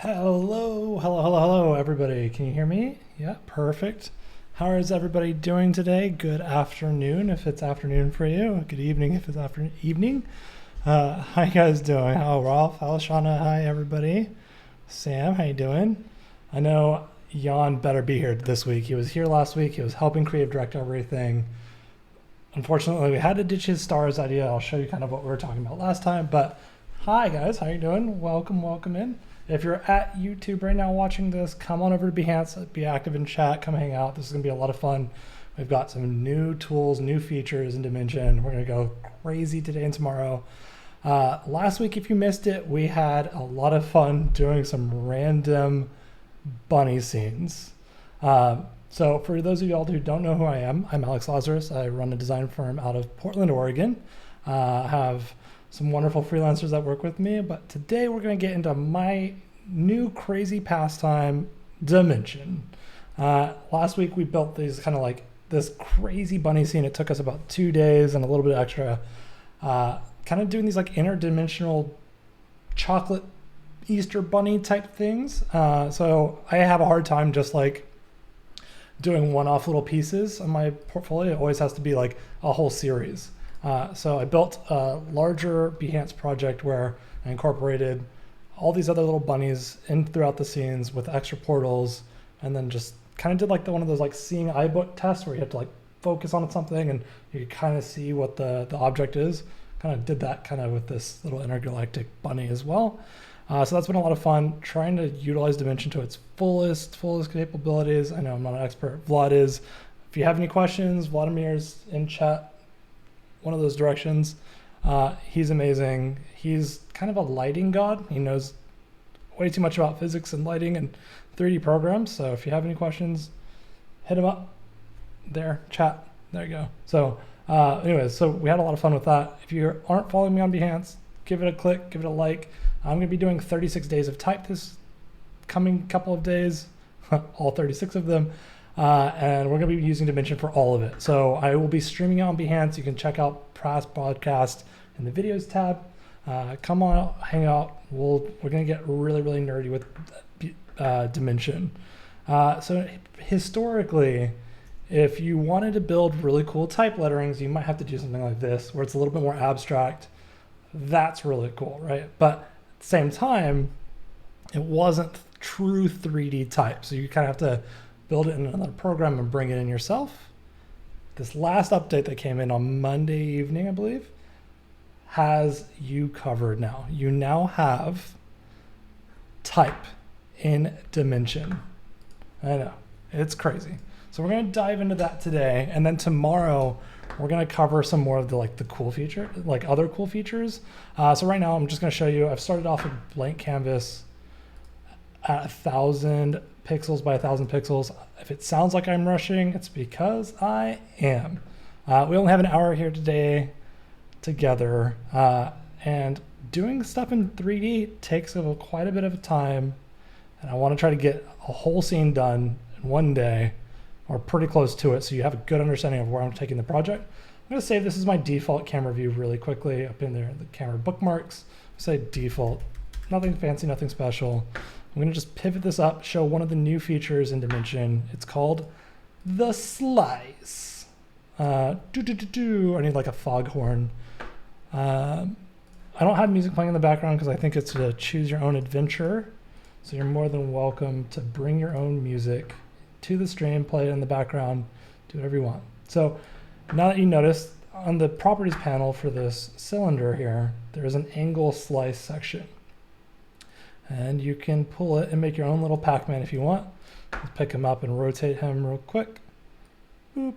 Hello, everybody. Can you hear me? Yeah, perfect. How is everybody doing today? Good afternoon if it's afternoon for you. Good evening if it's evening. How you guys doing? How Rolf? How Shauna? Hi, everybody. Sam, how you doing? I know Jan better be here this week. He was here last week. He was helping creative direct everything. Unfortunately, we had to ditch his stars idea. I'll show you kind of what we were talking about last time. But hi, guys. How you doing? Welcome in. If you're at YouTube right now watching this, come on over to Behance, be active in chat, come hang out. This is going to be a lot of fun. We've got some new tools, new features in Dimension. We're going to go crazy today and tomorrow. Last week, if you missed it, we had a lot of fun doing some random bunny scenes. So for those of y'all who don't know who I am, I'm Alex Lazaris. I run a design firm out of Portland, Oregon. Have some wonderful freelancers that work with me, but today we're going to get into my new crazy pastime, Dimension. Last week we built these kind of like this crazy bunny scene. It took us about 2 days and a little bit extra, kind of doing these like interdimensional chocolate Easter bunny type things. So I have a hard time just like doing one-off little pieces on my portfolio. It always has to be like a whole series. So I built a larger Behance project where I incorporated all these other little bunnies in throughout the scenes with extra portals, and then just kind of did like one of those like seeing iBook tests where you have to like focus on something and you kind of see what the object is. Kind of did that kind of with this little intergalactic bunny as well. So that's been a lot of fun trying to utilize Dimension to its fullest capabilities. I know I'm not an expert. Vlad is. If you have any questions, Vladimir's in chat. One of those directions. He's amazing. He's kind of a lighting god. He knows way too much about physics and lighting and 3D programs. So if you have any questions, hit him up there, chat. There you go. So anyways, so we had a lot of fun with that. If you aren't following me on Behance, give it a click, give it a like. I'm going to be doing 36 days of type this coming couple of days, all 36 of them. And we're going to be using Dimension for all of it. So I will be streaming it on Behance. You can check out past podcast in the videos tab. Come on, hang out. We're going to get really nerdy with Dimension. So historically, if you wanted to build really cool type letterings, you might have to do something like this, where it's a little bit more abstract. That's really cool, right? But at the same time, it wasn't true 3D type. So you kind of have to build it in another program and bring it in yourself. This last update that came in on Monday evening, I believe, has you covered now. You now have type in Dimension. I know, it's crazy. So we're going to dive into that today, and then tomorrow we're going to cover some more of the like the cool feature, like other cool features. So right now I'm just going to show you. I've started off a blank canvas at 1,000 pixels by 1,000 pixels. If it sounds like I'm rushing, it's because I am. We only have an hour here today together, and doing stuff in 3D takes quite a bit of time, and I want to try to get a whole scene done in one day, or pretty close to it, so you have a good understanding of where I'm taking the project. I'm going to save this as my default camera view really quickly up in there, the camera bookmarks. Say default, nothing fancy, nothing special. I'm going to just pivot this up, show one of the new features in Dimension. It's called the slice. I need like a foghorn. I don't have music playing in the background because I think it's a choose your own adventure. So you're more than welcome to bring your own music to the stream, play it in the background, do whatever you want. So now that you notice, on the properties panel for this cylinder here, there is an angle slice section. And you can pull it and make your own little Pac-Man if you want. Let's pick him up and rotate him real quick. Boop.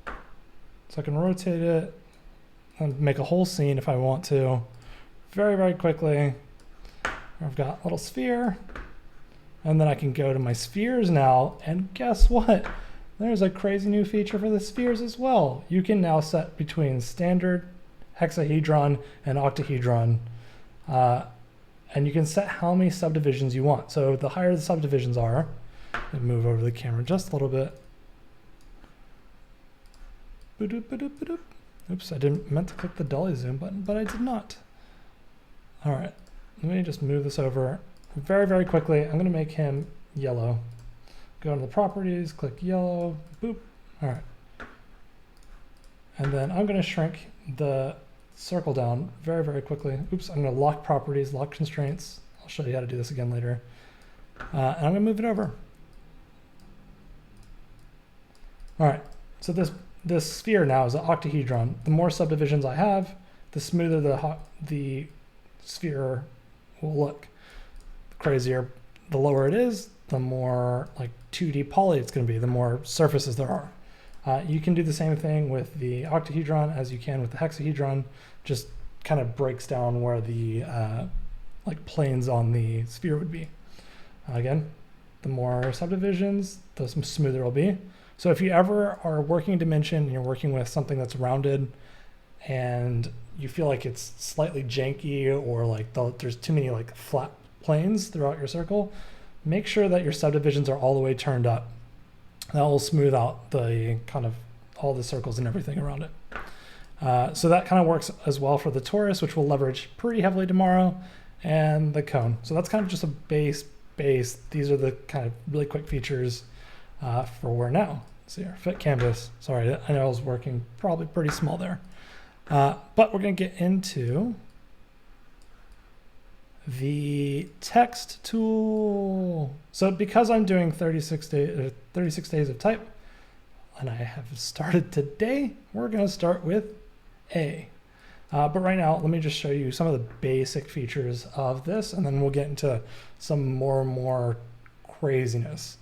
So I can rotate it and make a whole scene if I want to. Very quickly. I've got a little sphere. And then I can go to my spheres now. And guess what? There's a crazy new feature for the spheres as well. You can now set between standard, hexahedron, and octahedron. And you can set how many subdivisions you want. So the higher the subdivisions are, and move over the camera just a little bit. Oops, I didn't meant to click the dolly zoom button, but I did not. All right, let me just move this over very, very quickly. I'm going to make him yellow. Go into the properties, click yellow, boop. All right. And then I'm going to shrink the circle down very, very quickly. Oops, I'm going to lock properties, lock constraints. I'll show you how to do this again later. And I'm going to move it over. All right, so this sphere now is an octahedron. The more subdivisions I have, the smoother the sphere will look. The crazier, the lower it is, the more like 2D poly it's going to be, the more surfaces there are. You can do the same thing with the octahedron as you can with the hexahedron. Just kind of breaks down where the like planes on the sphere would be. Again, the more subdivisions, the smoother it'll be. So if you ever are working in Dimension and you're working with something that's rounded and you feel like it's slightly janky or like there's too many like flat planes throughout your circle, make sure that your subdivisions are all the way turned up. That will smooth out the kind of all the circles and everything around it. So that kind of works as well for the torus, which we'll leverage pretty heavily tomorrow, and the cone. So that's kind of just a base. These are the kind of really quick features for where now. Let's see here, fit canvas. Sorry, I know I was working probably pretty small there. But we're going to get into the text tool. So because I'm doing 36 days of type, and I have started today, we're going to start with A. But right now, let me just show you some of the basic features of this, and then we'll get into some more craziness.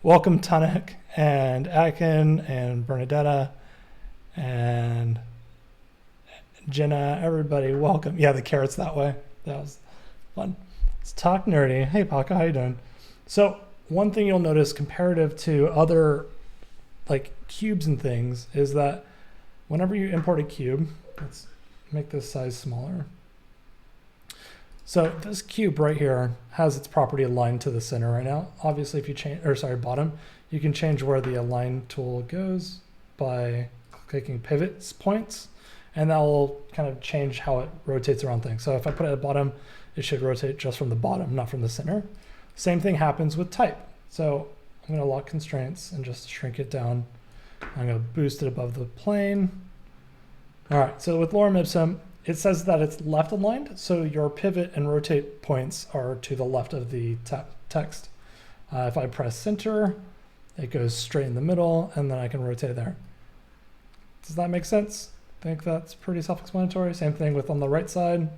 Welcome Tunik and Akin and Bernadetta and Jenna, everybody, welcome. Yeah, the carrot's that way. That was fun. Let's talk nerdy. Hey, Paka, how you doing? So one thing you'll notice comparative to other like cubes and things is that whenever you import a cube, let's make this size smaller. So this cube right here has its property aligned to the center right now. Obviously, if you change, or sorry, bottom, you can change where the align tool goes by clicking pivot points, and that will kind of change how it rotates around things. So if I put it at the bottom, it should rotate just from the bottom, not from the center. Same thing happens with type. So I'm going to lock constraints and just shrink it down. I'm going to boost it above the plane. All right, so with lorem ipsum, it says that it's left aligned, so your pivot and rotate points are to the left of the text. If I press center, it goes straight in the middle, and then I can rotate there. Does that make sense? I think that's pretty self-explanatory. Same thing with on the right side,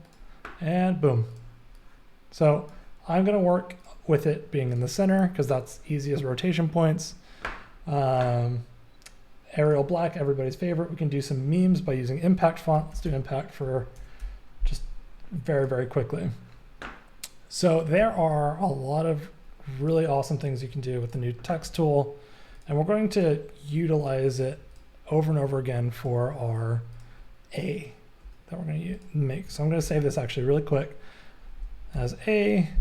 and boom. So I'm going to work with it being in the center because that's easiest rotation points. Arial black, everybody's favorite. We can do some memes by using impact font. Let's do impact for just very quickly. So there are a lot of really awesome things you can do with the new text tool, and we're going to utilize it over and over again for our A that we're going to make. So I'm going to save this actually really quick as A.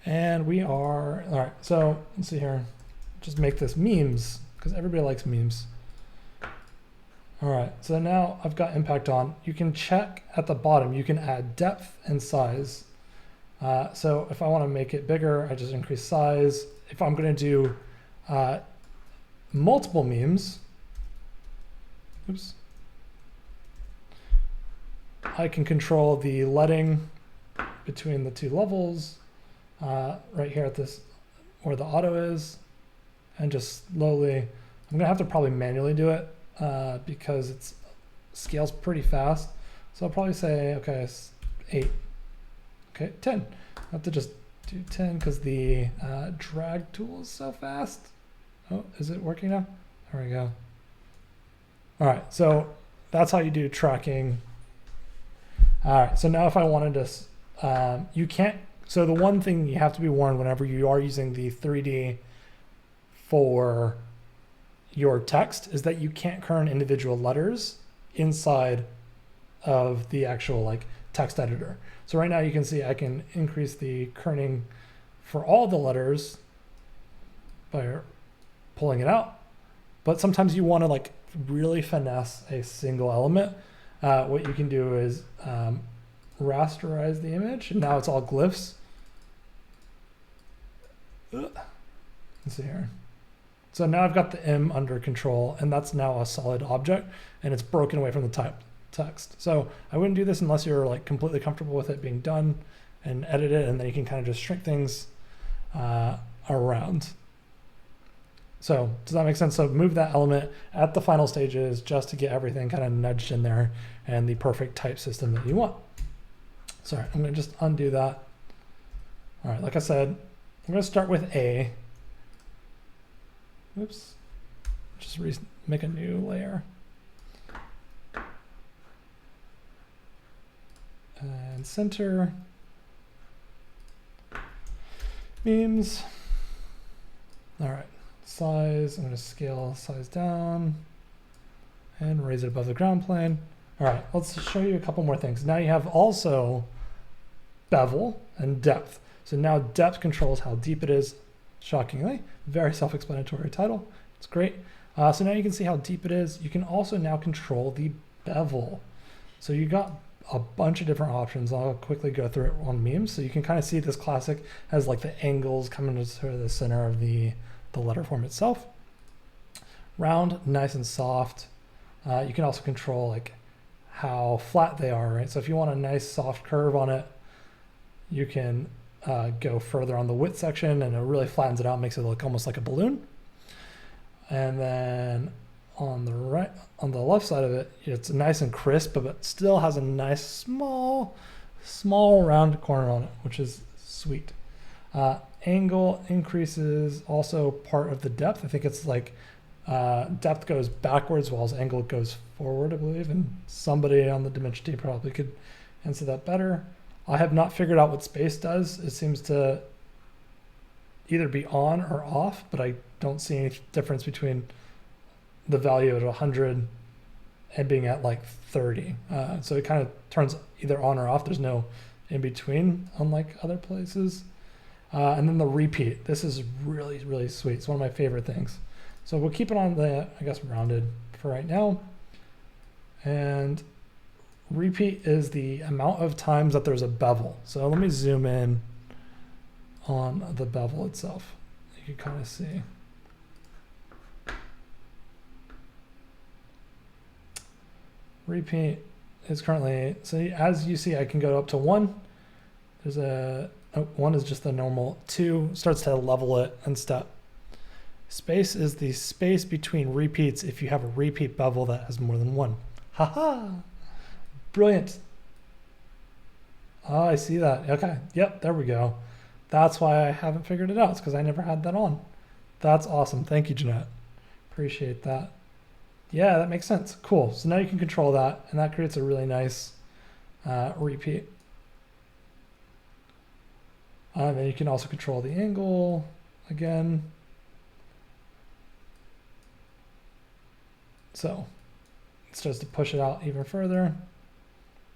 And we are, all right, so let's see here. Just make this memes, because everybody likes memes. All right, so now I've got impact on. You can check at the bottom, you can add depth and size. So if I want to make it bigger, I just increase size. If I'm going to do multiple memes, oops, I can control the leading between the two levels. Right here at this, where the auto is, and just slowly, I'm gonna have to probably manually do it because it scales pretty fast. So I'll probably say, okay, 8, okay, 10. I have to just do 10 because the drag tool is so fast. Oh, is it working now? There we go. All right, so that's how you do tracking. All right, so now if I wanted to, you can't. So the one thing you have to be warned whenever you are using the 3D for your text is that you can't kern individual letters inside of the actual like text editor. So right now you can see I can increase the kerning for all the letters by pulling it out, but sometimes you want to like really finesse a single element. What you can do is rasterize the image, and now it's all glyphs. Let's see here. So now I've got the M under control, and that's now a solid object, and it's broken away from the type text. So I wouldn't do this unless you're like completely comfortable with it being done, and edit it, and then you can kind of just shrink things around. So does that make sense? So move that element at the final stages just to get everything kind of nudged in there and the perfect type system that you want. Sorry, I'm going to just undo that. All right, like I said, I'm going to start with A. Oops, just make a new layer. And center. Memes. All right, size, I'm going to scale size down and raise it above the ground plane. All right, let's show you a couple more things. Now you have also bevel and depth. So now depth controls how deep it is, shockingly. Very self-explanatory title. It's great. So now you can see how deep it is. You can also now control the bevel. So you got a bunch of different options. I'll quickly go through it on memes. So you can kind of see this classic has like the angles coming to sort of the center of the letter form itself. Round, nice and soft. You can also control like how flat they are, right? So if you want a nice soft curve on it, you can go further on the width section, and it really flattens it out, makes it look almost like a balloon. And then on the right, on the left side of it, it's nice and crisp, but still has a nice small round corner on it, which is sweet. Angle increases also part of the depth. I think it's like depth goes backwards while angle goes forward, I believe, and somebody on the Dimension team probably could answer that better. I have not figured out what space does. It seems to either be on or off, but I don't see any difference between the value at 100 and being at like 30. So it kind of turns either on or off. There's no in between, unlike other places. And then the repeat. This is really, really sweet. It's one of my favorite things. So we'll keep it on the, I guess, rounded for right now. And repeat is the amount of times that there's a bevel. So let me zoom in on the bevel itself. You can kind of see. Repeat is currently, so as you see, I can go up to 1. There's a, 1 is just the normal. 2 starts to level it and step. Space is the space between repeats if you have a repeat bevel that has more than 1. Haha! Brilliant. Oh, I see that. Okay. Yep, there we go. That's why I haven't figured it out. It's because I never had that on. That's awesome. Thank you, Jeanette. Appreciate that. Yeah, that makes sense. Cool. So now you can control that, and that creates a really nice repeat. And then you can also control the angle again. So it starts to push it out even further,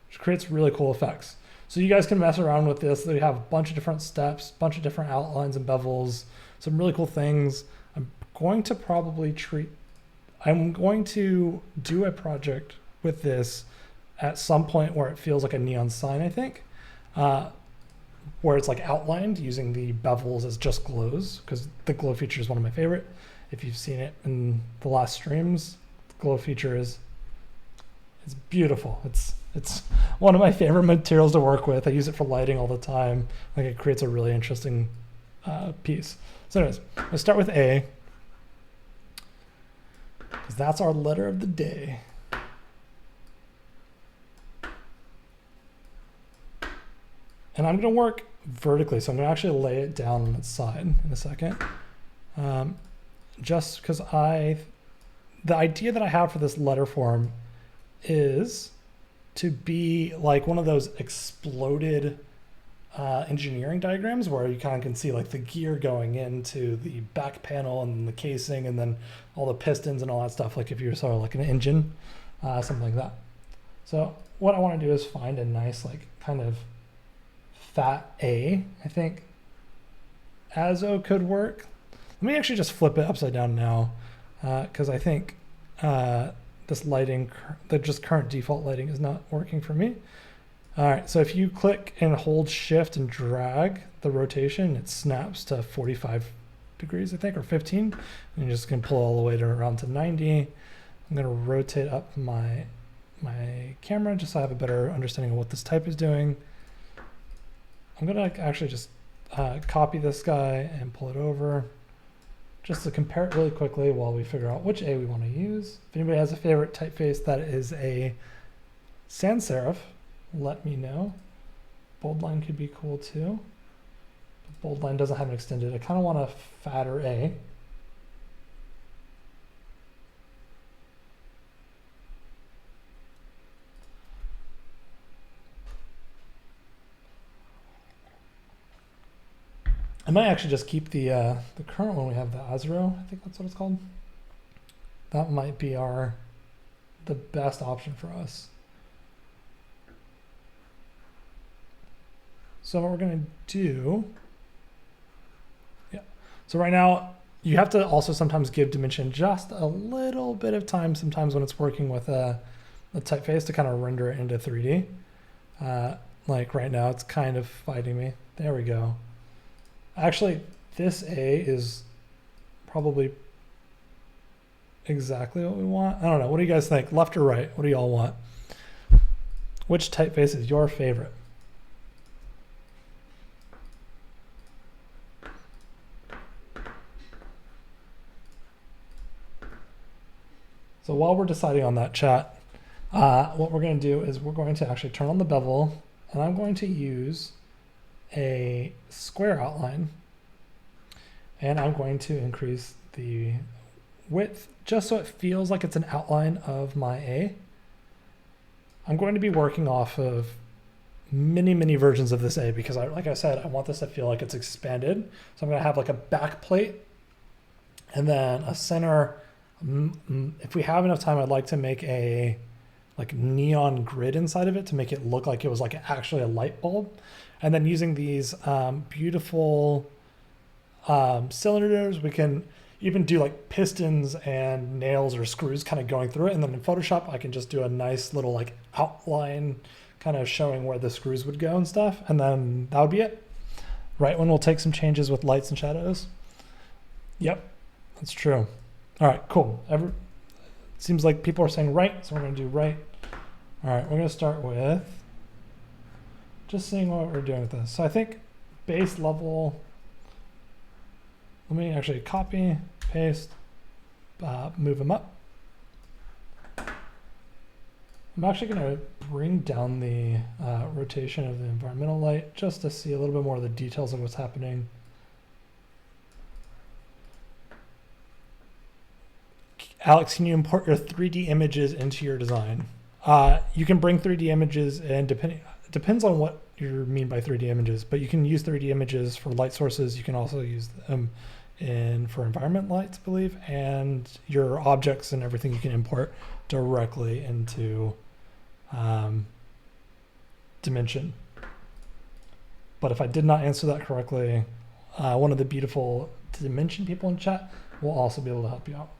which creates really cool effects. So you guys can mess around with this. They have a bunch of different steps, a bunch of different outlines and bevels, some really cool things. I'm going to do a project with this at some point where it feels like a neon sign, I think, where it's like outlined using the bevels as just glows, because the glow feature is one of my favorite. If you've seen it in the last streams, the glow feature is beautiful. It's one of my favorite materials to work with. I use it for lighting all the time. Like, it creates a really interesting piece. So anyways, let's start with A, because that's our letter of the day. And I'm going to work vertically, so I'm going to actually lay it down on its side in a second. Just because the idea that I have for this letter form is to be like one of those exploded engineering diagrams where you kind of can see like the gear going into the back panel and the casing and then all the pistons and all that stuff, like if you saw like an engine, something like that. So what I want to do is find a nice like kind of fat A. I think Azo could work. Let me actually just flip it upside down now. because I think this lighting, the just current default lighting is not working for me. All right, so if you click and hold shift and drag the rotation, it snaps to 45 degrees, I think, or 15. And you're just gonna pull all the way to around to 90. I'm gonna rotate up my camera just so I have a better understanding of what this type is doing. I'm gonna actually just copy this guy and pull it over just to compare it really quickly while we figure out which A we want to use. If anybody has a favorite typeface that is a sans serif, let me know. Bold line could be cool too. But bold line doesn't have an extended. I kind of want a fatter A. I might actually just keep the current one we have, the Azro, I think that's what it's called. That might be the best option for us. So what we're gonna do, so right now you have to also sometimes give Dimension just a little bit of time sometimes when it's working with a typeface to kind of render it into 3D. Like right now it's kind of fighting me. There we go. Actually, this A is probably exactly what we want. I don't know. What do you guys think? Left or right? What do y'all want? Which typeface is your favorite? So while we're deciding on that, chat, what we're going to do is we're going to actually turn on the bevel, and I'm going to use a square outline, and I'm going to increase the width just so it feels like it's an outline of my A. I'm going to be working off of many versions of this A because like I said, I want this to feel like it's expanded. So I'm going to have like a back plate and then a center. If we have enough time, I'd like to make a like neon grid inside of it to make it look like it was like actually a light bulb. And then using these beautiful cylinders, we can even do like pistons and nails or screws kind of going through it. And then in Photoshop, I can just do a nice little like outline kind of showing where the screws would go and stuff. And then that would be it. Right when we'll take some changes with lights and shadows. Yep, that's true. All right, cool. Seems like people are saying right, so we're gonna do right. All right, we're gonna start with just seeing what we're doing with this. So I think base level, let me actually copy, paste, move them up. I'm actually gonna bring down the rotation of the environmental light just to see a little bit more of the details of what's happening. Alex, can you import your 3D images into your design? You can bring 3D images and depends on what you mean by 3D images, but you can use 3D images for light sources. You can also use them for environment lights, I believe, and your objects and everything you can import directly into Dimension. But if I did not answer that correctly, one of the beautiful Dimension people in chat will also be able to help you out.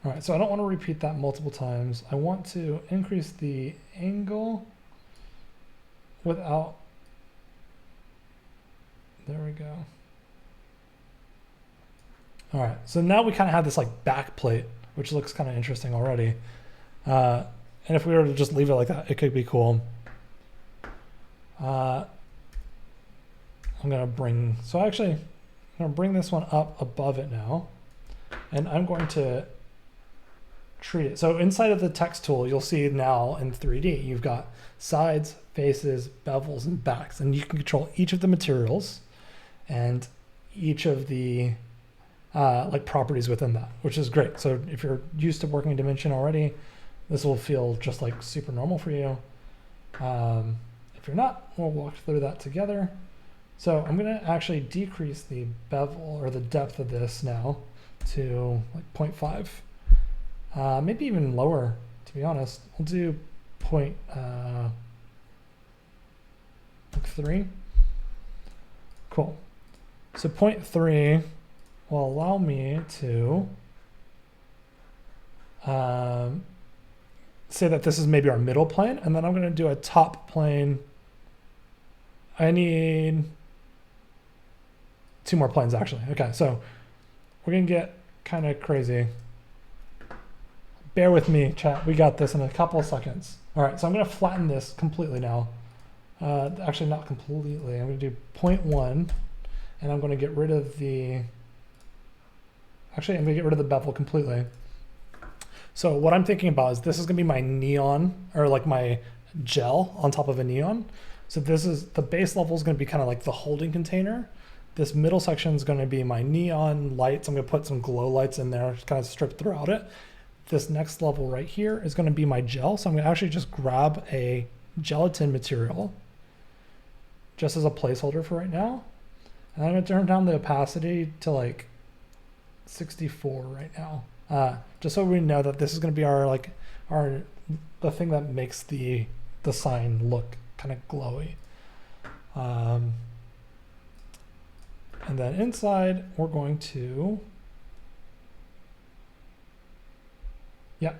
All right, so I don't want to repeat that multiple times. I want to increase the angle without, there we go. All right, so now we kind of have this like back plate, which looks kind of interesting already. And if we were to just leave it like that, it could be cool. I'm gonna bring this one up above it now. And I'm going to treat it. So inside of the text tool, you'll see now in 3D, you've got sides, faces, bevels, and backs. And you can control each of the materials and each of the like properties within that, which is great. So if you're used to working in Dimension already, this will feel just like super normal for you. If you're not, we'll walk through that together. So I'm gonna actually decrease the bevel or the depth of this now to like 0.5. Maybe even lower, to be honest. We'll do 0.3. Cool. So 0.3, will allow me to say that this is maybe our middle plane, and then I'm going to do a top plane. I need 2 more planes actually. Okay, so we're going to get kind of crazy. Bear with me, chat. We got this in a couple of seconds. All right, so I'm going to flatten this completely now. Actually, not completely. I'm going to do 0.1, and I'm going to get rid of the... Actually, I'm going to get rid of the bevel completely. So what I'm thinking about is this is going to be my neon, or like my gel on top of a neon. So this is, the base level is going to be kind of like the holding container. This middle section is going to be my neon lights. I'm going to put some glow lights in there, kind of stripped throughout it. This next level right here is going to be my gel. So I'm going to actually just grab a gelatin material just as a placeholder for right now. And I'm going to turn down the opacity to like 64 right now. Just so we know that this is going to be the thing that makes the sign look kind of glowy. And then inside, we're going to,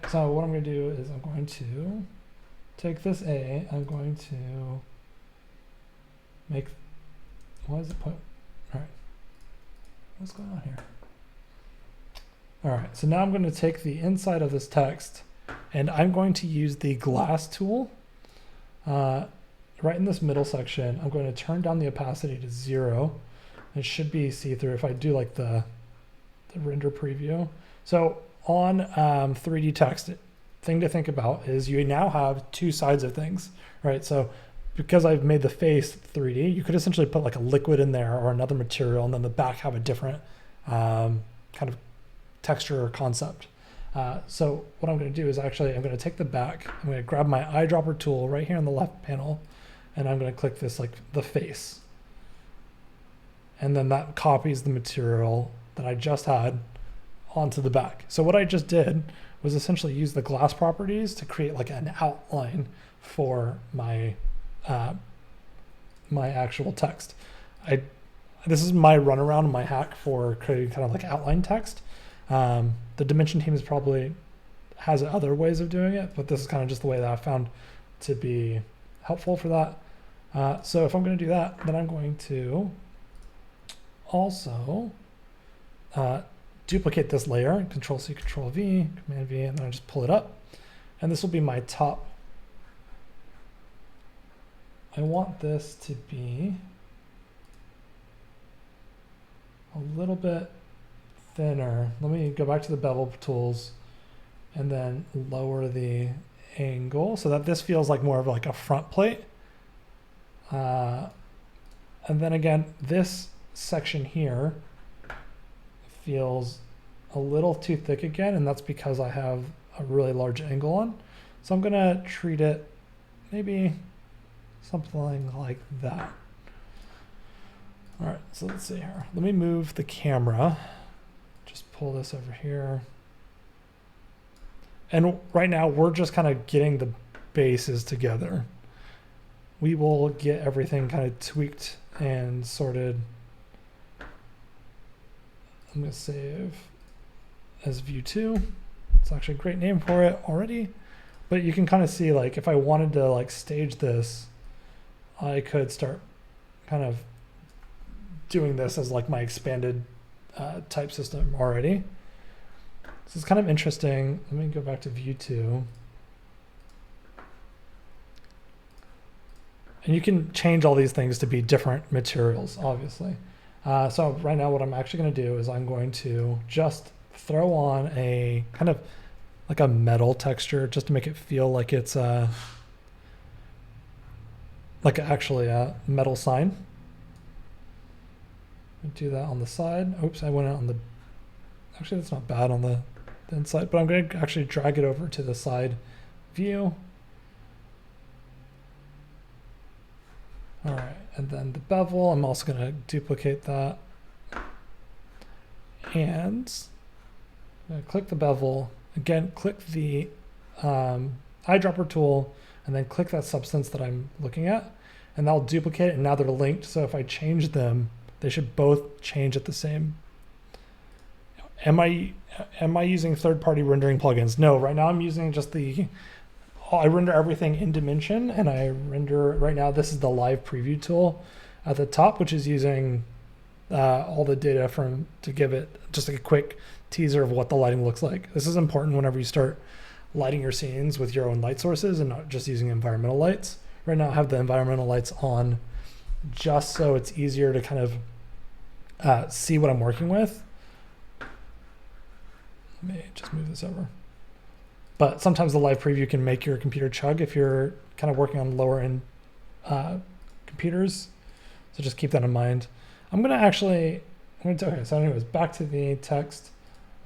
so what I'm going to do is I'm going to take this I'm going to make, what is the point? All right, what's going on here? All right, so now I'm going to take the inside of this text, and I'm going to use the glass tool right in this middle section. I'm going to turn down the opacity to 0. It should be see-through if I do like the render preview. So on 3D text, thing to think about is you now have 2 sides of things, right? So because I've made the face 3D, you could essentially put like a liquid in there or another material, and then the back have a different kind of texture or concept. So what I'm going to do is actually I'm going to take the back, I'm going to grab my eyedropper tool right here on the left panel, and I'm going to click this like the face. And then that copies the material that I just had onto the back. So what I just did was essentially use the glass properties to create like an outline for my my actual text. This is my runaround, my hack for creating kind of like outline text. The Dimension team has other ways of doing it, but this is kind of just the way that I found to be helpful for that. So if I'm going to do that, then I'm going to also duplicate this layer, Control-C, Control-V, Command-V, and then I just pull it up. And this will be my top. I want this to be a little bit thinner. Let me go back to the bevel tools and then lower the angle so that this feels like more of like a front plate. And then again, this section here feels a little too thick again, and that's because I have a really large angle on. So I'm gonna treat it maybe something like that. All right, so let's see here. Let me move the camera. Just pull this over here. And right now we're just kind of getting the bases together. We will get everything kind of tweaked and sorted. I'm going to save as view 2. It's actually a great name for it already. But you can kind of see, like, if I wanted to like stage this, I could start kind of doing this as like my expanded type system already. So it's kind of interesting. Let me go back to view 2. And you can change all these things to be different materials, obviously. So right now what I'm actually going to do is I'm going to just throw on a kind of like a metal texture just to make it feel like it's like actually a metal sign. Do that on the side. Oops, I went out on the, actually that's not bad on the inside, but I'm going to actually drag it over to the side view. All right, and then the bevel, I'm also going to duplicate that. And I'm going to click the bevel. Again, click the eyedropper tool, and then click that substance that I'm looking at, and that'll duplicate it, and now they're linked. So if I change them, they should both change at the same am I using third-party rendering plugins? No, right now I'm using just I render everything in Dimension, and I render right now. This is the live preview tool at the top, which is using all the data to give it just like a quick teaser of what the lighting looks like. This is important whenever you start lighting your scenes with your own light sources and not just using environmental lights. Right now I have the environmental lights on just so it's easier to kind of see what I'm working with. Let me just move this over. But sometimes the live preview can make your computer chug if you're kind of working on lower end computers. So just keep that in mind. Okay, so anyways, back to the text.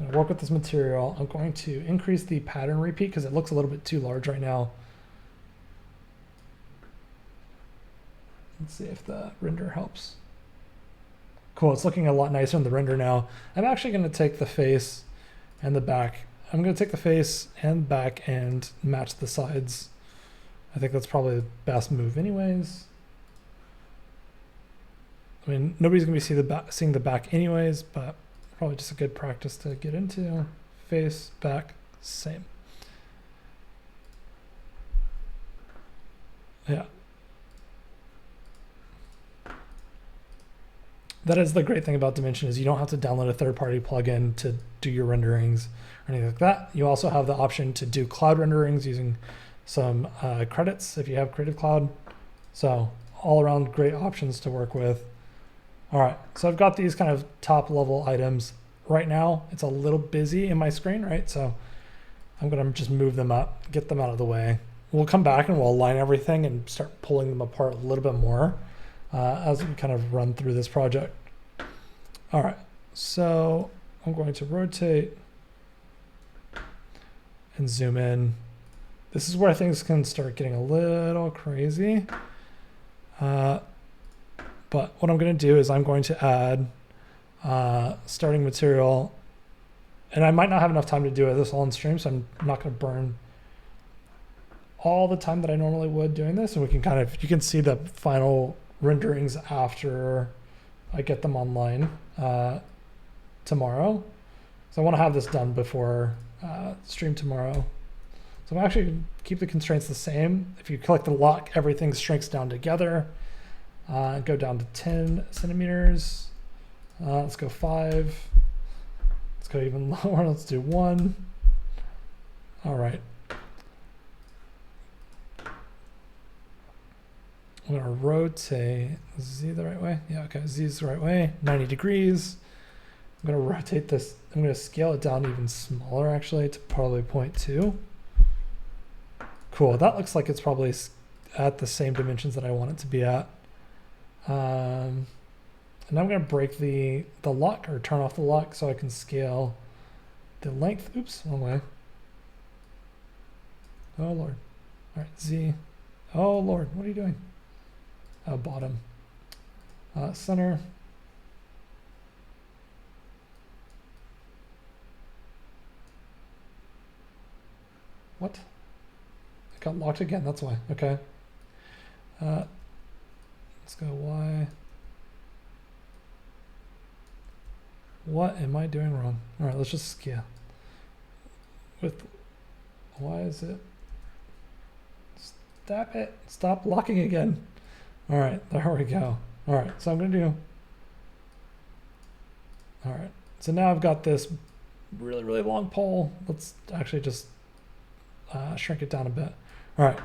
I'm gonna work with this material. I'm going to increase the pattern repeat because it looks a little bit too large right now. Let's see if the render helps. Cool, it's looking a lot nicer in the render now. I'm actually gonna take the face and the back. I'm gonna take the face and back and match the sides. I think that's probably the best move anyways. I mean, nobody's gonna be seeing the back anyways, but probably just a good practice to get into. Face, back, same. Yeah. That is the great thing about Dimension is you don't have to download a third-party plugin to do your renderings or anything like that. You also have the option to do cloud renderings using some credits if you have Creative Cloud. So all around great options to work with. All right, so I've got these kind of top level items. Right now, it's a little busy in my screen, right? So I'm gonna just move them up, get them out of the way. We'll come back and we'll align everything and start pulling them apart a little bit more as we kind of run through this project. All right, so I'm going to rotate and zoom in. This is where things can start getting a little crazy. But what I'm going to do is I'm going to add starting material, and I might not have enough time to do this all on stream, so I'm not going to burn all the time that I normally would doing this. And we can you can see the final renderings after I get them online tomorrow. So I want to have this done before stream tomorrow. So I'm actually going to keep the constraints the same. If you click the lock, everything shrinks down together. Go down to 10 centimeters. Let's go 5. Let's go even lower. Let's do 1. All right. I'm going to rotate Z the right way. Yeah, okay, Z is the right way. 90 degrees. I'm going to rotate this. I'm going to scale it down even smaller, actually, to probably 0.2. Cool. That looks like it's probably at the same dimensions that I want it to be at. And I'm going to break the lock or turn off the lock so I can scale the length. Oops, wrong way. Oh, Lord. All right, Z. Oh, Lord, what are you doing? Bottom. Center. What? It got locked again, that's why. Okay. Let's go Y. What am I doing wrong? All right, let's just scale. Why is it? Stop it. Stop locking again. All right, there we go. All right, so I'm going to do. All right, so now I've got this really, really long pole. Let's actually just shrink it down a bit. All right,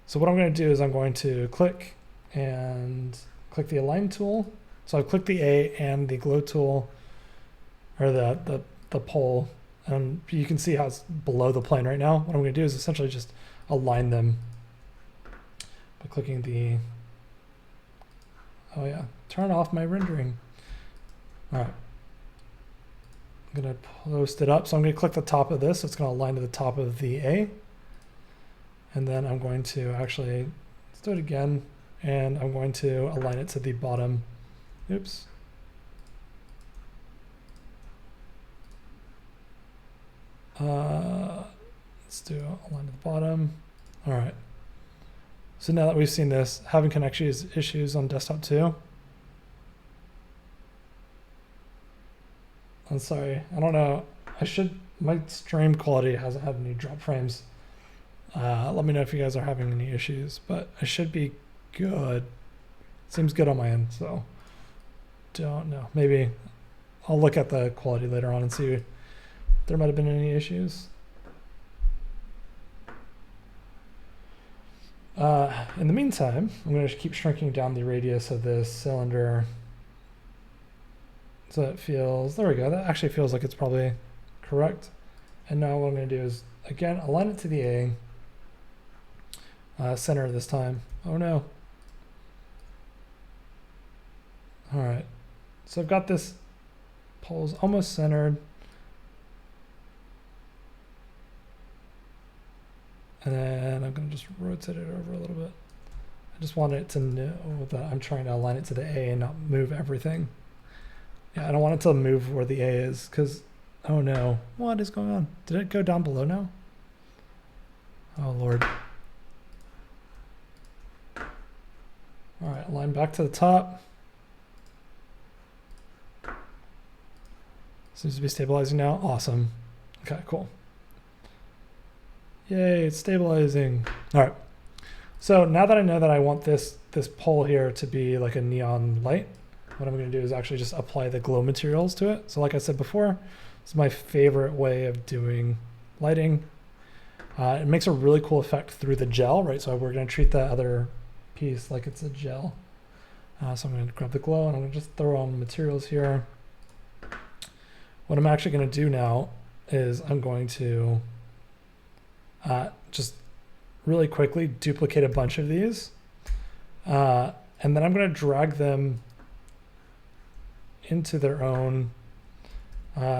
so what I'm going to do is I'm going to click the align tool. So I've clicked the A and the glow tool, or the pole, and you can see how it's below the plane right now. What I'm going to do is essentially just align them by clicking the, oh yeah, turn off my rendering. All right, I'm going to post it up. So I'm going to click the top of this. So it's going to align to the top of the A. And then I'm going to actually, let's do it again. And I'm going to align it to the bottom. Oops. Let's do align to the bottom. All right. So now that we've seen this, having connection issues on desktop 2. I'm sorry. I don't know. My stream quality hasn't had any drop frames. Let me know if you guys are having any issues, but I should be good. Seems good on my end, so don't know. Maybe I'll look at the quality later on and see if there might have been any issues. In the meantime, I'm going to keep shrinking down the radius of this cylinder so it feels, there we go, that actually feels like it's probably correct. And now what I'm going to do is, again, align it to the A, center this time. Oh no. All right, so I've got this pole's almost centered. And then I'm going to just rotate it over a little bit. I just want it to know that I'm trying to align it to the A and not move everything. Yeah, I don't want it to move where the A is because, oh no, what is going on? Did it go down below now? Oh Lord. All right, align back to the top. Seems to be stabilizing now. Awesome. Okay, cool. Yay, it's stabilizing. All right. So now that I know that I want this pole here to be like a neon light, what I'm going to do is actually just apply the glow materials to it. So like I said before, it's my favorite way of doing lighting. It makes a really cool effect through the gel, right? So we're going to treat that other piece like it's a gel. So I'm going to grab the glow and I'm going to just throw on materials here. What I'm actually going to do now is I'm going to just really quickly duplicate a bunch of these. And then I'm going to drag them into their own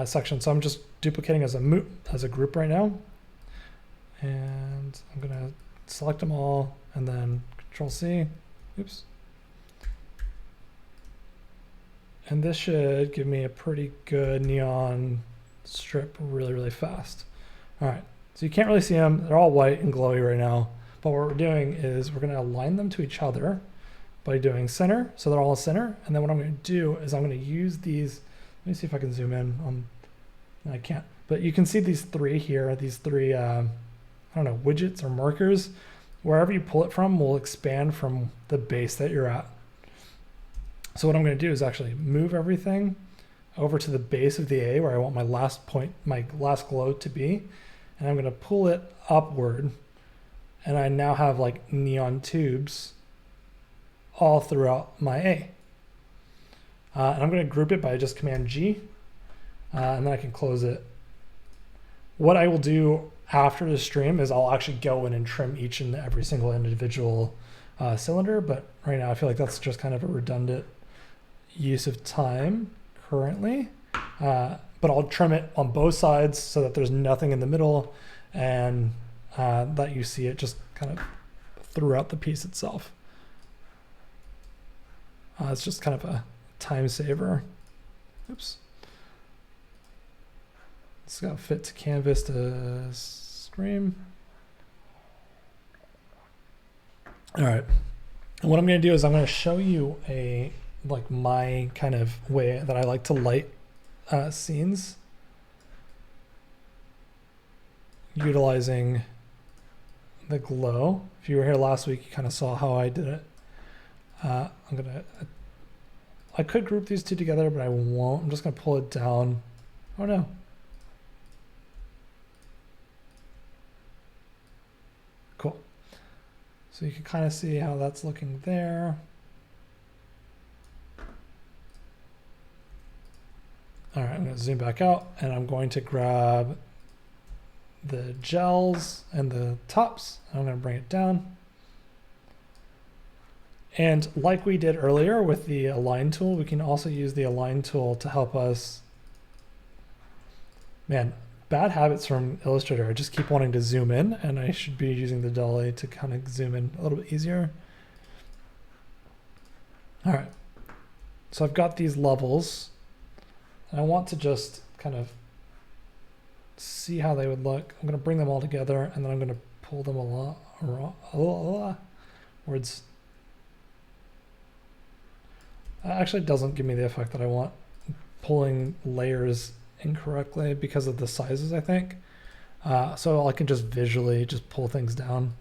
section. So I'm just duplicating as a group right now. And I'm going to select them all and then Control C. Oops. And this should give me a pretty good neon strip really, really fast. All right. So you can't really see them. They're all white and glowy right now. But what we're doing is we're going to align them to each other by doing center. So they're all center. And then what I'm going to do is I'm going to use these. Let me see if I can zoom in. No, I can't. But you can see these three here, these three, I don't know, widgets or markers. Wherever you pull it from will expand from the base that you're at. So what I'm going to do is actually move everything over to the base of the A where I want my last point, my last glow to be. And I'm going to pull it upward. And I now have like neon tubes all throughout my A. And I'm going to group it by just Command G. And then I can close it. What I will do after the stream is I'll actually go in and trim each and every single individual cylinder. But right now I feel like that's just kind of a redundant use of time currently. But I'll trim it on both sides so that there's nothing in the middle and that you see it just kind of throughout the piece itself. It's just kind of a time saver. Oops. It's got to fit to canvas to stream. All right. And what I'm going to do is I'm going to show you like my kind of way that I like to light scenes utilizing the glow. If you were here last week, you kind of saw how I did it. I could group these two together, but I won't. I'm just going to pull it down. Oh no. Cool. So you can kind of see how that's looking there. All right, I'm going to zoom back out and I'm going to grab the gels and the tops. I'm going to bring it down. And like we did earlier with the align tool, we can also use the align tool to help us. Man, bad habits from Illustrator. I just keep wanting to zoom in and I should be using the dolly to kind of zoom in a little bit easier. All right, so I've got these levels. And I want to just kind of see how they would look. I'm going to bring them all together and then I'm going to pull them words. That actually doesn't give me the effect that I want. Pulling layers incorrectly because of the sizes, I think. So I can just visually just pull things down.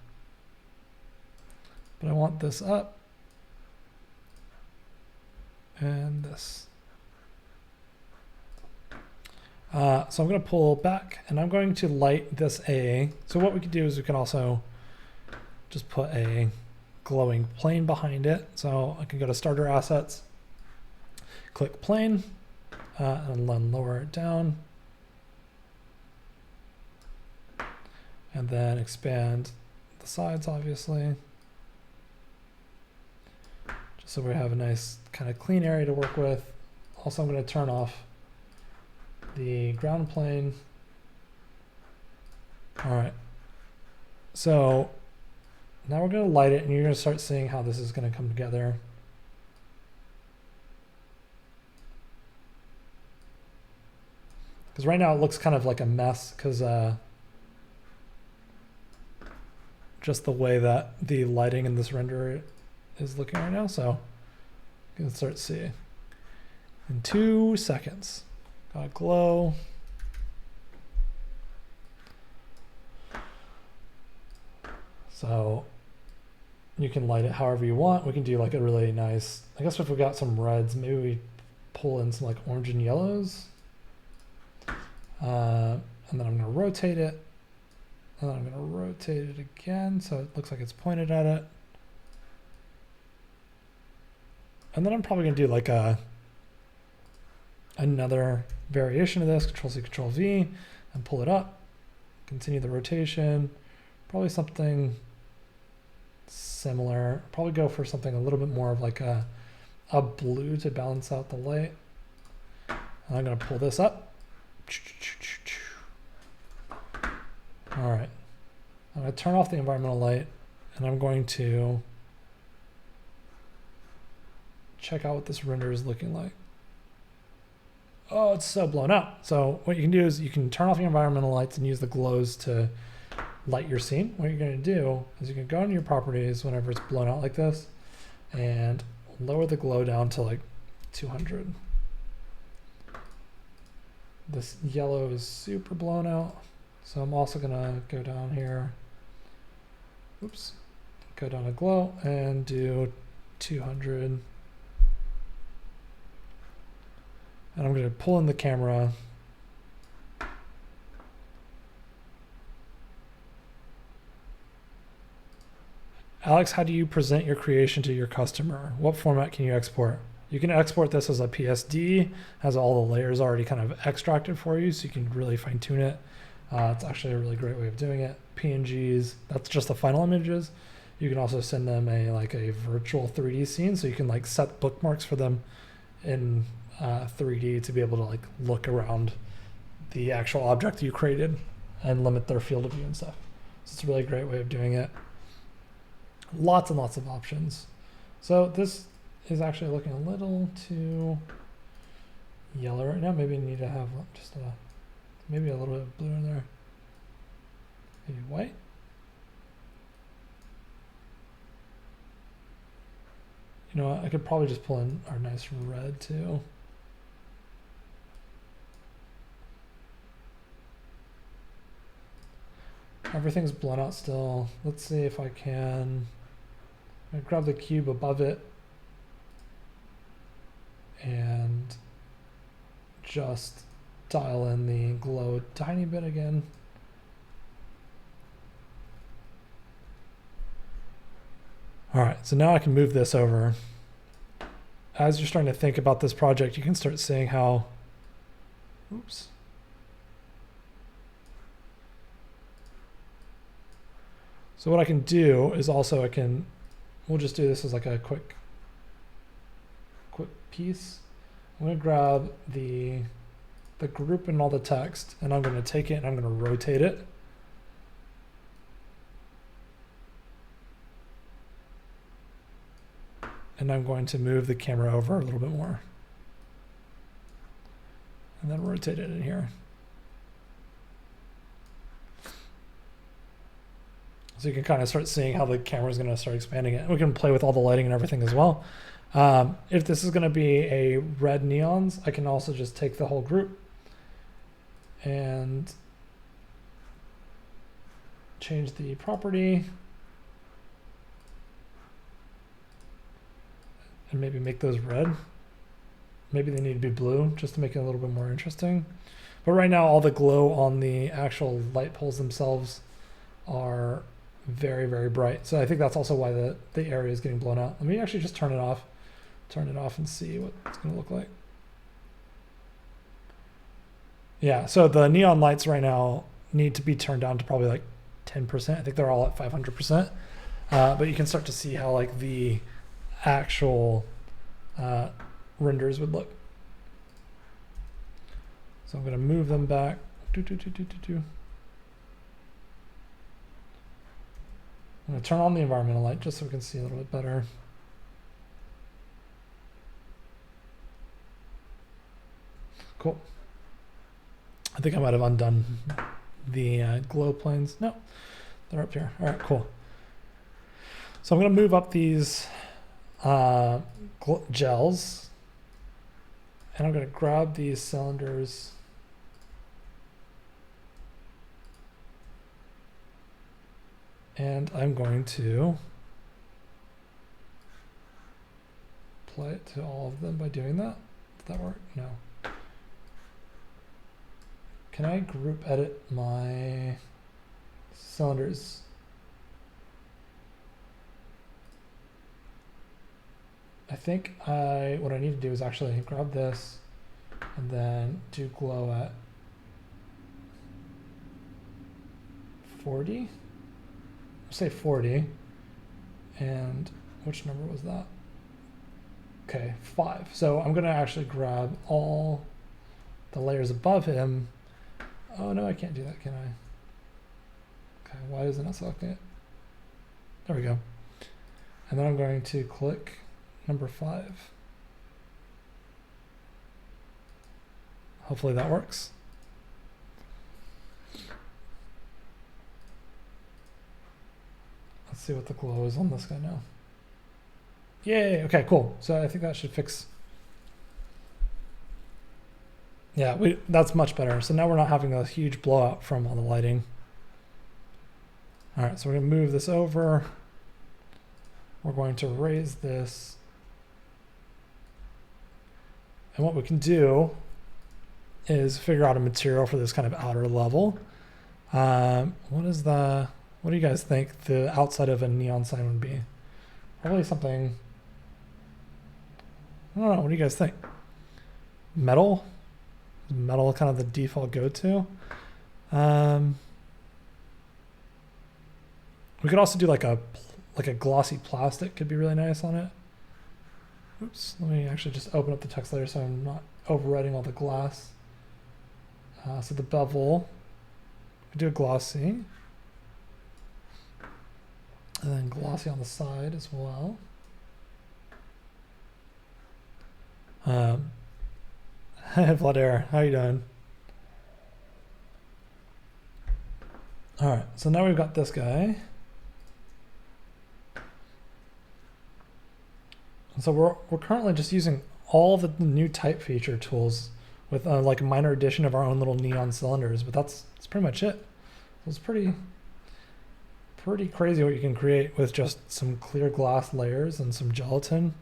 But I want this up and this. So I'm going to pull back and I'm going to light this AA. So what we could do is we can also just put a glowing plane behind it. So I can go to starter assets, click plane, and then lower it down. And then expand the sides, obviously. Just so we have a nice kind of clean area to work with. Also, I'm going to turn off the ground plane. All right. So now we're going to light it, and you're going to start seeing how this is going to come together. Because right now it looks kind of like a mess because just the way that the lighting in this render is looking right now. So you can start seeing in 2 seconds. Got glow. So you can light it however you want. We can do like a really nice, I guess if we got some reds, maybe we pull in some like orange and yellows. And then I'm going to rotate it. And then I'm going to rotate it again so it looks like it's pointed at it. And then I'm probably going to do like another variation of this, Control C, Control V, and pull it up. Continue the rotation. Probably something similar. Probably go for something a little bit more of like a blue to balance out the light. And I'm going to pull this up. All right, I'm going to turn off the environmental light and I'm going to check out what this render is looking like. Oh, it's so blown out. So what you can do is you can turn off your environmental lights and use the glows to light your scene. What you're going to do is you can go into your properties whenever it's blown out like this and lower the glow down to like 200. This yellow is super blown out. So I'm also gonna go down here, oops, go down to glow and do 200. And I'm gonna pull in the camera. Alex, how do you present your creation to your customer? What format can you export? You can export this as a PSD, has all the layers already kind of extracted for you, so you can really fine tune it. It's actually a really great way of doing it. PNGs, that's just the final images. You can also send them a virtual 3D scene, so you can like set bookmarks for them in 3D to be able to like look around the actual object you created and limit their field of view and stuff. So it's a really great way of doing it. Lots and lots of options. So this is actually looking a little too yellow right now. Maybe I need to have just maybe a little bit of blue in there. Maybe white. You know what? I could probably just pull in our nice red too. Everything's blown out still. Let's see if I can. I grab the cube above it and just dial in the glow a tiny bit again. All right, so now I can move this over. As you're starting to think about this project, you can start seeing how, oops. So what I can do is also we'll just do this as like a quick piece. I'm gonna grab the group and all the text, and I'm gonna take it and I'm gonna rotate it. And I'm going to move the camera over a little bit more. And then rotate it in here. So you can kind of start seeing how the camera is going to start expanding it. We can play with all the lighting and everything as well. If this is going to be a red neons, I can also just take the whole group and change the property and maybe make those red. Maybe they need to be blue just to make it a little bit more interesting. But right now, all the glow on the actual light poles themselves are very, very bright. So I think that's also why the area is getting blown out. Let me actually just turn it off and see what it's going to look like. Yeah, so the neon lights right now need to be turned down to probably like 10%. I think they're all at 500%. But you can start to see how like the actual renders would look. So I'm going to move them back. I'm going to turn on the environmental light just so we can see a little bit better. Cool. I think I might have undone the glow planes. No, they're up here. All right, cool. So I'm going to move up these gels, and I'm going to grab these cylinders and I'm going to apply it to all of them by doing that. Does that work? No. Can I group edit my cylinders? I think what I need to do is actually grab this and then do glow at 40. Say 40. And which number was that? Okay, 5. So I'm going to actually grab all the layers above him. Oh no, I can't do that, can I? Okay, why isn't it selecting it? There we go. And then I'm going to click number 5. Hopefully that works. Let's see what the glow is on this guy now. Yay, okay, cool. So I think that should fix. Yeah, that's much better. So now we're not having a huge blowout from all the lighting. All right, so we're gonna move this over. We're going to raise this. And what we can do is figure out a material for this kind of outer level. What do you guys think the outside of a neon sign would be? Probably something, I don't know, what do you guys think? Metal? Metal kind of the default go-to. We could also do like a glossy plastic could be really nice on it. Oops, let me actually just open up the text layer so I'm not overwriting all the glass. So the bevel, we do a glossy. And then glossy on the side as well. Hi, Vladimir, how you doing? All right, so now we've got this guy. And so we're currently just using all the new type feature tools with like a minor addition of our own little neon cylinders, but that's pretty much it. So it's pretty crazy what you can create with just some clear glass layers and some gelatin.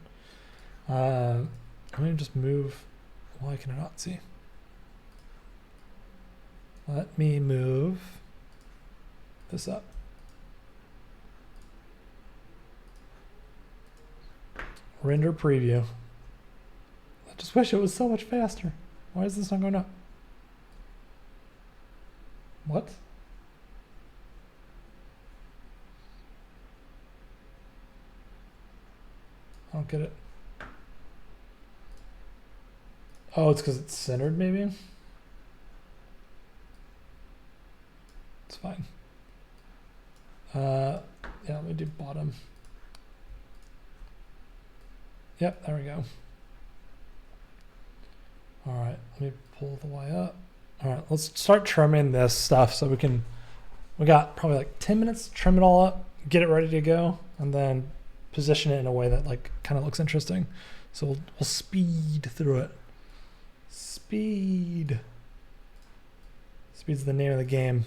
Let me just move. Why can I not see? Let me move this up. Render preview. I just wish it was so much faster. Why is this not going up? What? I don't get it. Oh, it's because it's centered, maybe? It's fine. Yeah, let me do bottom. Yep, there we go. All right, let me pull the Y up. All right, let's start trimming this stuff so we got probably like 10 minutes, trim it all up, get it ready to go, and then position it in a way that like kind of looks interesting. So we'll speed through it. Speed. Speed's the name of the game.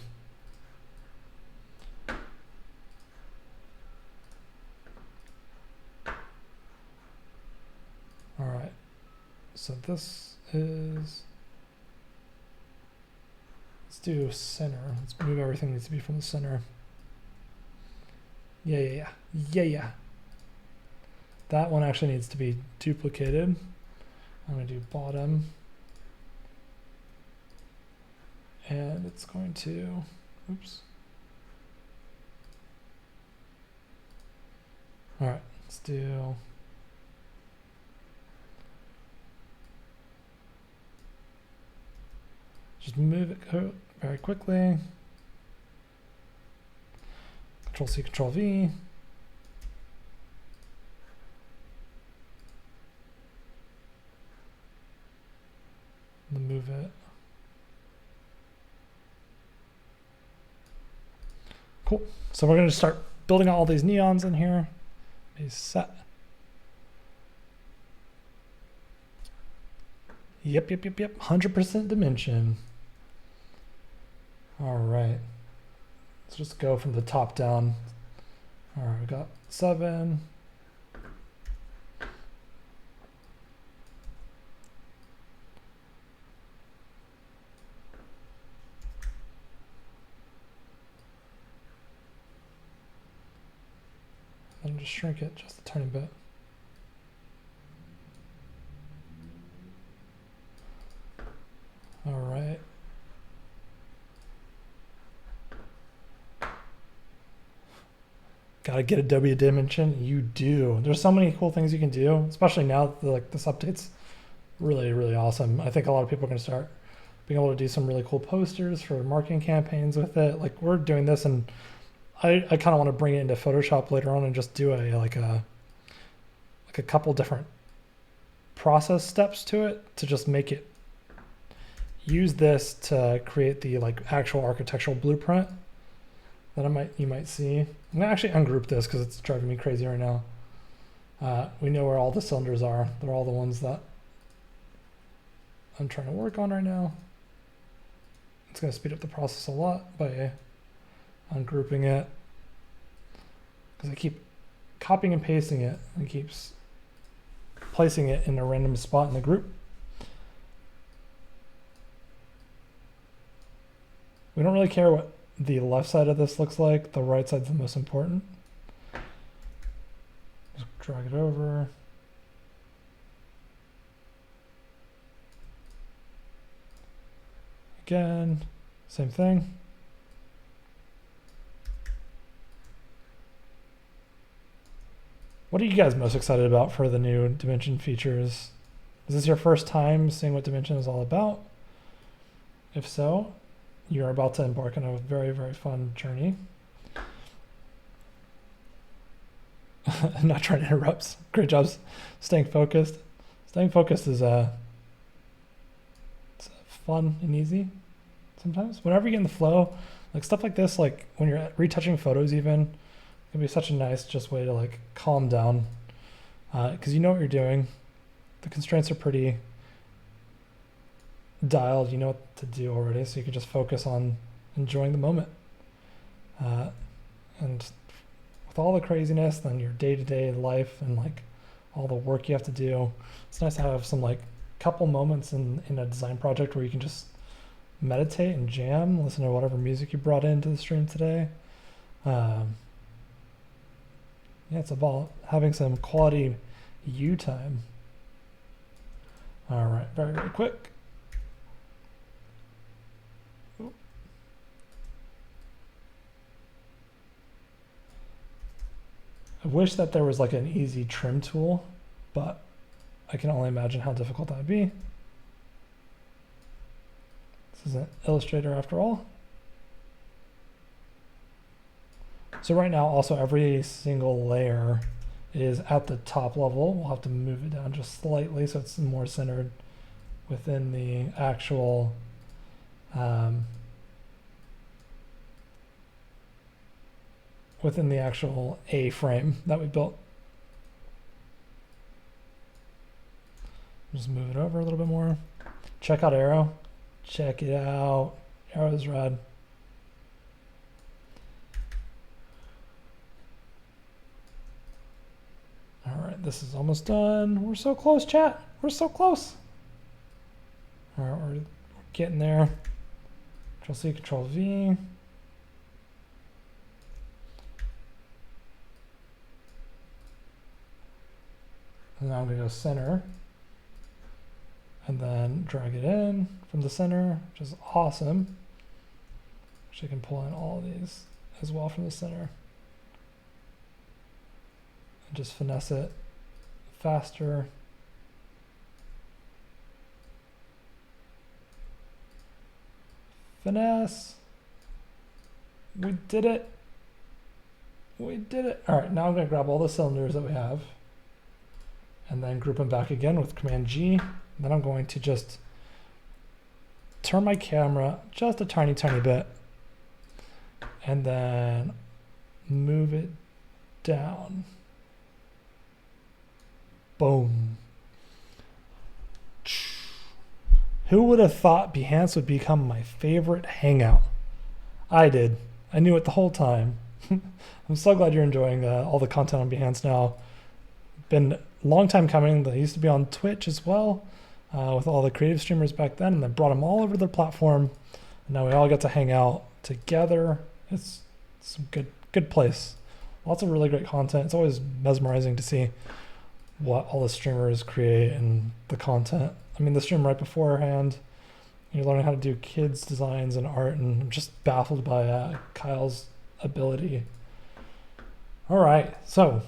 All right, so this is, let's do center. Let's move everything needs to be from the center. Yeah. That one actually needs to be duplicated. I'm gonna do bottom. And it's going to, oops. All right, let's do, just move it very quickly. Control C, Control V. And move it. Cool. So we're going to start building all these neons in here. Is set. Yep. 100% dimension. All right. Let's just go from the top down. All right, we got 7. And just shrink it just a tiny bit. All right. Gotta get Adobe Dimension. You do. There's so many cool things you can do, especially now that like this update's really awesome. I think a lot of people are gonna start being able to do some really cool posters for marketing campaigns with it. Like we're doing this, and I kind of want to bring it into Photoshop later on and just do a couple different process steps to it to just make it use this to create the like actual architectural blueprint that you might see. I'm gonna actually ungroup this because it's driving me crazy right now. We know where all the cylinders are. They're all the ones that I'm trying to work on right now. It's gonna speed up the process a lot by ungrouping it, because I keep copying and pasting it and keeps placing it in a random spot in the group. We don't really care what the left side of this looks like. The right side's the most important. Just drag it over. Again, same thing. What are you guys most excited about for the new Dimension features? Is this your first time seeing what Dimension is all about? If so, you're about to embark on a very fun journey. I'm not trying to interrupt. Great job staying focused. Staying focused is it's fun and easy sometimes. Whenever you get in the flow, like stuff like this, like when you're retouching photos even, it can be such a nice just way to like calm down, because you know what you're doing. The constraints are pretty dialed, you know what to do already, so you can just focus on enjoying the moment. And with all the craziness and your day-to-day life and like all the work you have to do, it's nice to have some like couple moments in a design project where you can just meditate and jam, listen to whatever music you brought into the stream today. Yeah, it's about having some quality you time. All right, very quick. Ooh. I wish that there was like an easy trim tool, but I can only imagine how difficult that would be. This is an Illustrator after all. So right now, also every single layer is at the top level. We'll have to move it down just slightly so it's more centered within the actual A-frame that we built. Just move it over a little bit more. Check out Arrow. Check it out. Arrow is red. All right, this is almost done. We're so close, chat. We're so close. All right, we're getting there. Control C, Control V. And now I'm going to go center. And then drag it in from the center, which is awesome. Actually, I can pull in all of these as well from the center. And just finesse it faster. Finesse. We did it. We did it. All right, now I'm going to grab all the cylinders that we have and then group them back again with Command G. Then I'm going to just turn my camera just a tiny, tiny bit and then move it down. Boom. Who would have thought Behance would become my favorite hangout? I did. I knew it the whole time. I'm so glad you're enjoying all the content on Behance now. Been a long time coming. They used to be on Twitch as well with all the creative streamers back then, and they brought them all over their platform. And now we all get to hang out together. It's a good place. Lots of really great content. It's always mesmerizing to see what all the streamers create and the content. I mean, the stream right beforehand, you're learning how to do kids' designs and art, and I'm just baffled by Kyle's ability. All right, so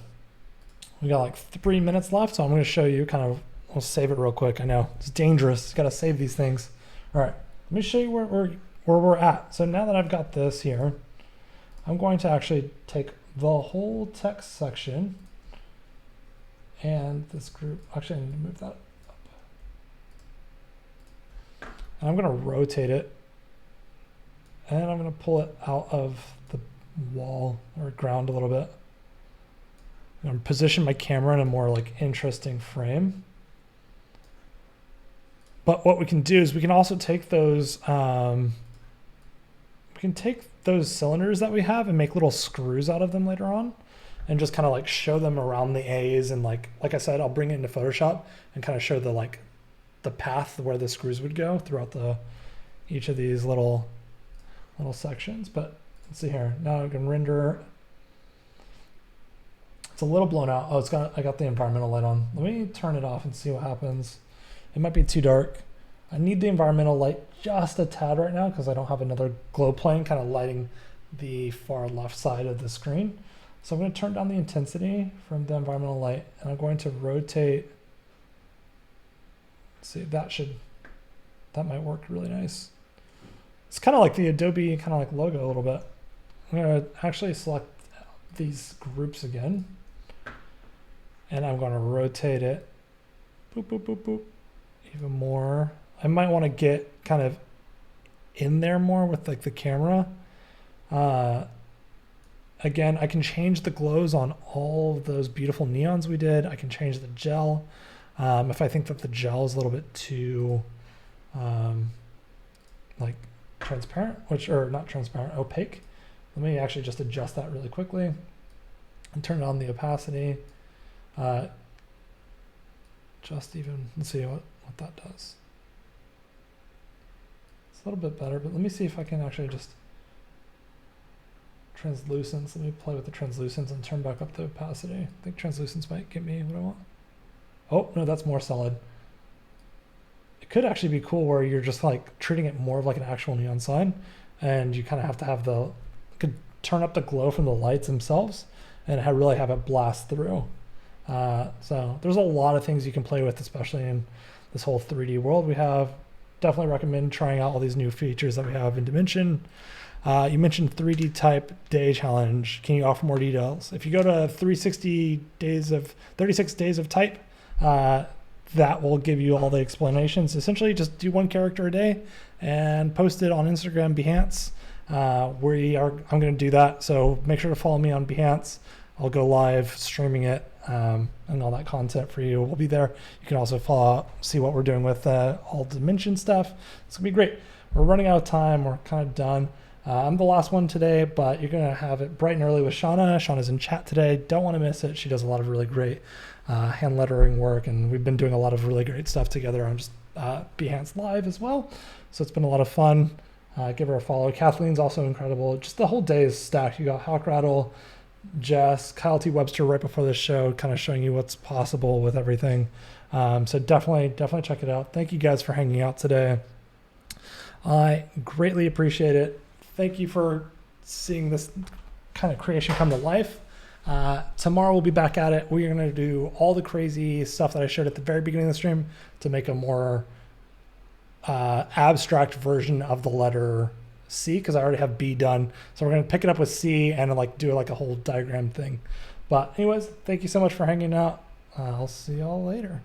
we got like 3 minutes left, so I'm going to show you kind of, I'll save it real quick. I know it's dangerous. Got to save these things. All right, let me show you where we're at. So now that I've got this here, I'm going to actually take the whole text section and this group. Actually, I need to move that up. And I'm going to rotate it, and I'm going to pull it out of the wall or ground a little bit. I'm going to position my camera in a more like interesting frame. But what we can do is we can also take those cylinders that we have and make little screws out of them later on, and just kind of like show them around the A's, and like I said, I'll bring it into Photoshop and kind of show the path where the screws would go throughout each of these little sections. But let's see here. Now I can render. It's a little blown out. Oh, I got the environmental light on. Let me turn it off and see what happens. It might be too dark. I need the environmental light just a tad right now because I don't have another glow plane kind of lighting the far left side of the screen. So I'm going to turn down the intensity from the environmental light, and I'm going to rotate. See, that might work really nice. It's kind of like the Adobe kind of like logo a little bit. I'm going to actually select these groups again, and I'm going to rotate it. Boop, boop, boop, boop. Even more. I might want to get kind of in there more with like the camera. Again, I can change the glows on all of those beautiful neons we did. I can change the gel. If I think that the gel is a little bit too like transparent, or not transparent, opaque, let me actually just adjust that really quickly and turn on the opacity. Let's see what that does. It's a little bit better, but let me see if I can actually just translucence. Let me play with the translucence and turn back up the opacity. I think translucence might get me what I want. Oh, no, that's more solid. It could actually be cool where you're just like treating it more of like an actual neon sign, and you kind of have to have could turn up the glow from the lights themselves and really have it blast through. So there's a lot of things you can play with, especially in this whole 3D world we have. Definitely recommend trying out all these new features that we have in Dimension. You mentioned 3D type day challenge. Can you offer more details? If you go to 36 days of type, that will give you all the explanations. Essentially, just do one character a day and post it on Instagram, Behance. I'm going to do that. So make sure to follow me on Behance. I'll go live streaming it and all that content for you will be there. You can also see what we're doing with all Dimension stuff. It's going to be great. we're running out of time. We're kind of done. I'm the last one today, but you're going to have it bright and early with Shauna. Shauna's in chat today. Don't want to miss it. She does a lot of really great hand lettering work, and we've been doing a lot of really great stuff together on just Behance Live as well. So it's been a lot of fun. Give her a follow. Kathleen's also incredible. Just the whole day is stacked. You got Hawk Rattle, Jess, Kyle T. Webster right before the show, kind of showing you what's possible with everything. So definitely check it out. Thank you guys for hanging out today. I greatly appreciate it. Thank you for seeing this kind of creation come to life. Tomorrow we'll be back at it. We're going to do all the crazy stuff that I showed at the very beginning of the stream to make a more abstract version of the letter C, because I already have B done. So we're going to pick it up with C and like do like a whole diagram thing. But anyways, thank you so much for hanging out. I'll see y'all later.